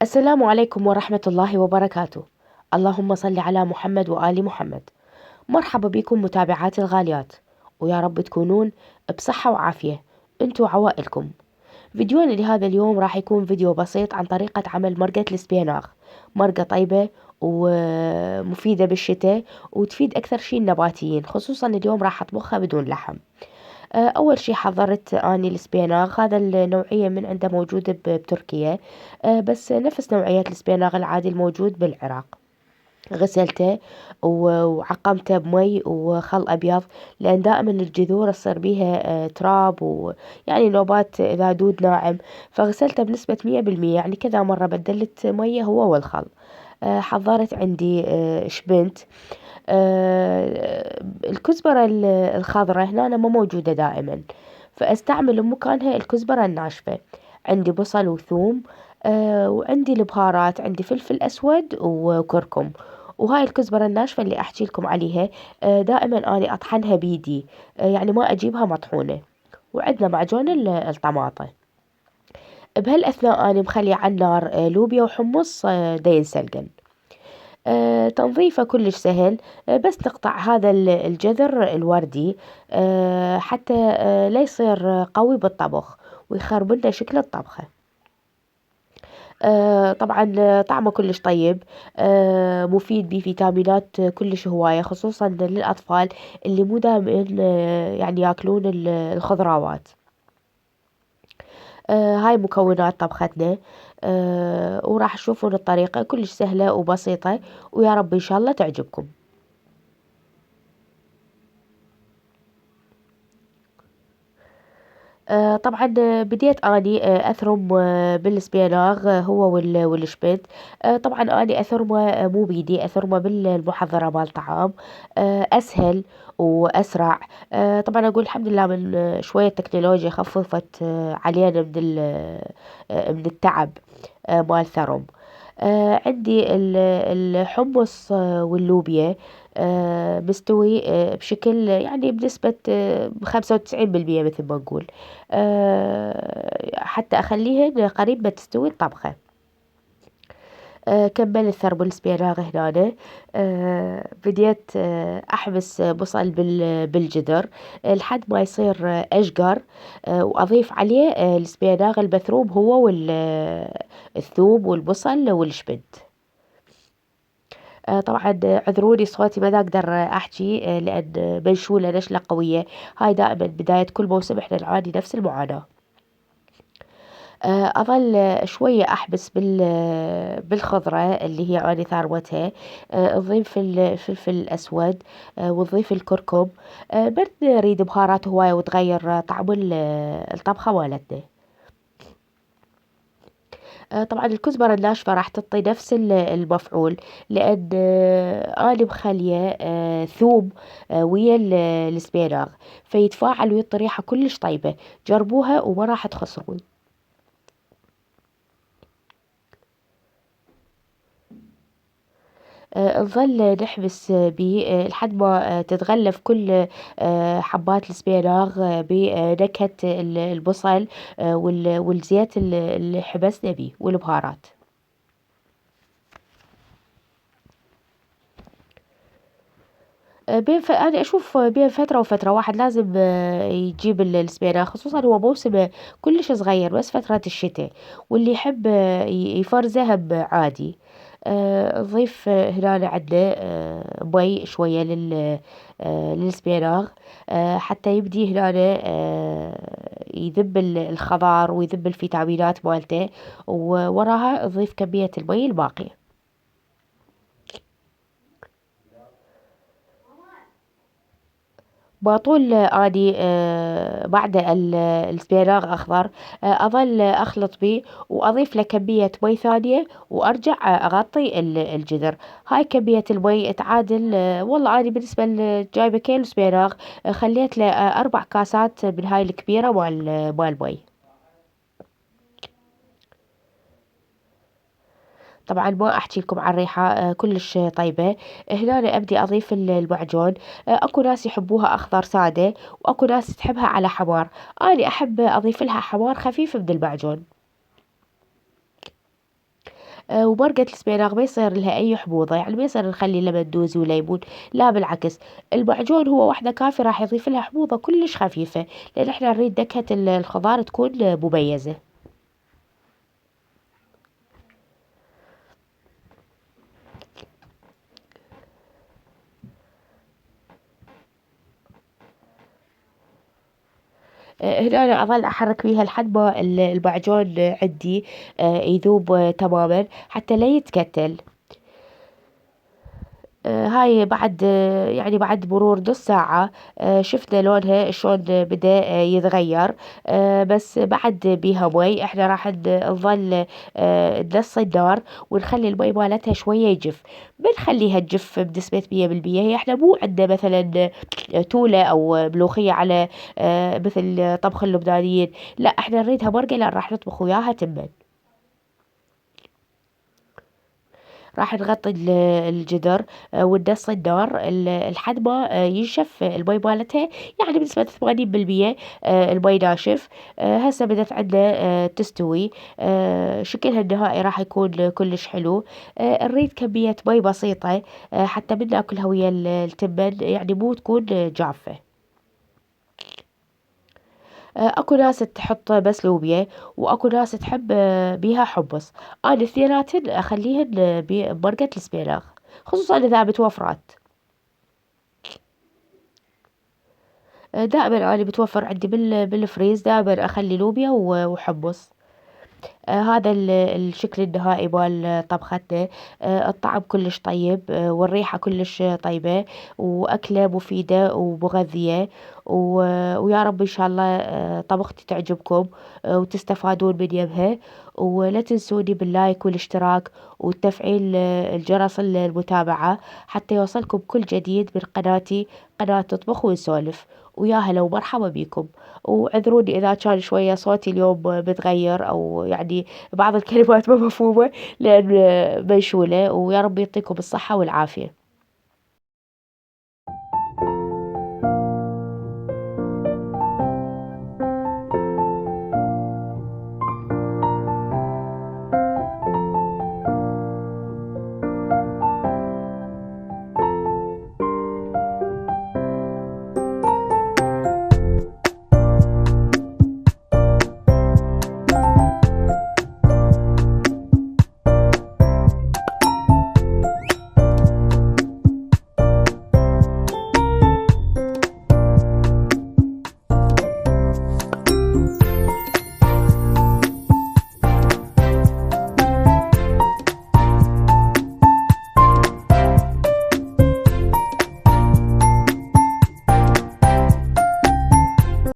السلام عليكم ورحمة الله وبركاته. اللهم صل على محمد وآل محمد. مرحبا بكم متابعاتي الغاليات، ويا رب تكونون بصحة وعافية انتو وعوائلكم. فيديونا لهذا اليوم راح يكون فيديو بسيط عن طريقة عمل مرقة السبيناغ. مرقة طيبة ومفيدة بالشتاء، وتفيد أكثر شي النباتيين، خصوصا اليوم راح أطبخها بدون لحم. أول شي حضرت أني السبيناغ، هذا النوعية من عنده موجودة بتركيا. بس نفس نوعية السبيناغ العادي الموجود بالعراق. غسلته وعقمته بمي وخل أبيض، لأن دائما الجذور تصير بيها تراب ويعني نوبات إذا دود ناعم. فغسلته بنسبة 100%، يعني كذا مرة بدلت مية هو والخل. حضرت عندي شبنت. الكزبرة الخضراء هنا أنا ما موجودة دائما، فأستعمل مكانها الكزبرة الناشفة. عندي بصل وثوم. وعندي البهارات، عندي فلفل أسود وكركم. وهاي الكزبرة الناشفة اللي أحكي لكم عليها، دائما أنا أطحنها بيدي، يعني ما أجيبها مطحونة. وعندنا معجون الطماطة. بهالأثناء أنا مخلية على النار لوبيا وحمص دا ينسلقن. تنظيفه كلش سهل. بس نقطع هذا الجذر الوردي، حتى لا يصير قوي بالطبخ ويخرب لنا شكل الطبخة. طبعا طعمه كلش طيب. مفيد بفيتامينات كلش هواية، خصوصا للأطفال اللي مو دائما يعني ياكلون الخضروات. هاي مكونات طبختنا. وراح تشوفون الطريقة كلش سهلة وبسيطة، ويا رب إن شاء الله تعجبكم. طبعا بديت اني اثرم بالسبيناغ، هو والشبت. طبعا اني اثرمه مو بيدي، اثرمه بالمحضرة مال طعام. اسهل واسرع. طبعا اقول الحمد لله من شوية تكنولوجيا خففت علينا من التعب مال ثرم. عندي الحمص واللوبيا مستوي بشكل يعني بنسبة 95% مثل ما نقول. حتى أخليهن قريب ما تستوي الطبخة. كملت ثرب السبيناغ هنا. بديت أحبس بصل بالجدر لحد ما يصير أشقر. وأضيف عليه السبيناغ المثروم هو والثوم والبصل والشبت. طبعا اعذروني صوتي ما دا اقدر احكي، لان منشولة نشلة قوية. هاي دائما بداية كل موسم احنا نعاني نفس المعاناة. اظل شوية احبس بالخضرة اللي هي اني ثاروتها. نضيف الفلفل الاسود، ونضيف الكركم. ما نريد بهارات هواية وتغير طعم الطبخة مالتنا. طبعا الكزبرة الناشفة راح تعطي نفس المفعول، لأن أنا مخلية ثوم ويا السبيناغ، فيتفاعل ويعطي ريحة كلش طيبة. جربوها وما راح تخسرون. نظل نحبس بيه لحد ما تتغلف كل حبات السبيناغ بنكهة البصل والزيت اللي حبسنا بيه والبهارات. أنا أشوف بين فترة وفترة واحد لازم يجيب السبيناغ، خصوصا هو موسمه كلش صغير بس فترة الشتاء. واللي يحب يفرزه عادي. نضيف هنا عندنا مي شوية للسبيناغ، حتى يبدي هنا يذب الخضار ويذب الفيتامينات مالته. ووراها نضيف كمية المي الباقية. بطول اني بعد السبيناغ اخضر، اظل اخلط بيه واضيف له كمية مي ثانية، وارجع اغطي الجذر. هاي كمية المي تعادل، والله اني بالنسبة جايبة كيلو سبيناغ، خليت له 4 كاسات من هاي الكبيرة مال مي. طبعا ما احكي لكم عن الريحة كلش طيبة. هنا أنا ابدي اضيف المعجون. اكو ناس يحبوها اخضر سادة، واكو ناس تحبها على حمار. انا احب اضيف لها حمار خفيف من المعجون. ومرقة السبيناغ ما يصير لها أي حموضة، يعني ما يصير نخلي لبن دوزي وليمون، لا بالعكس. المعجون هو واحدة كافية راح يضيف لها حموضة كلش خفيفة، لأن احنا نريد نكهة الخضار تكون مميزة. هنا أنا أظل أحرك بيها لحد ما المعجون عندي يذوب تماما حتى لا يتكتل. هاي بعد يعني بعد مرور نص ساعة شفنا لونها شلون بدأ يتغير. بس بعد بيها مي، احنا راح نظل نقص النار ونخلي المي مالتها شوية يجف. ما نخليها تجف بنسبة 100%. هي احنا مو عندنا مثلا تولة أو ملوخية على مثل طبخ اللبنانيين، لا احنا نريدها مرقة لأن راح نطبخ وياها تمن. راح نغطي الجدر ونقص النار لحد ما ينشف المي مالتها، يعني بنسبة 80%. المي ناشف. هسه بدت عندنا تستوي. شكلها النهائي راح يكون كلش حلو. نريد كمية مي بسيطة حتى من ناكلها ويا التمن، يعني مو تكون جافة. اكو ناس تحط بس لوبيا، واكو ناس تحب بيها حمص. انا اثنيناتن اخليهن بمرقة السبيناغ، خصوصا اذا متوفرات. دائما انا بتوفر عندي بالفريز، دائما اخلي لوبيا وحمص. هذا الشكل النهائي مال طبختنا. الطعم كلش طيب، والريحة كلش طيبة، وأكلة مفيدة ومغذية. ويا رب إن شاء الله طبختي تعجبكم وتستفادون من يمها. ولا تنسوني باللايك والاشتراك وتفعيل الجرس المتابعة حتى يوصلكم كل جديد من قناتي، قناة نطبخ ونسولف. ويا هلا ومرحبا بكم. واعذروني إذا كان شوية صوتي اليوم متغير، أو يعني بعض الكلمات ما مفهومة، لأن منشولة. ويا رب يعطيكم الصحة والعافية.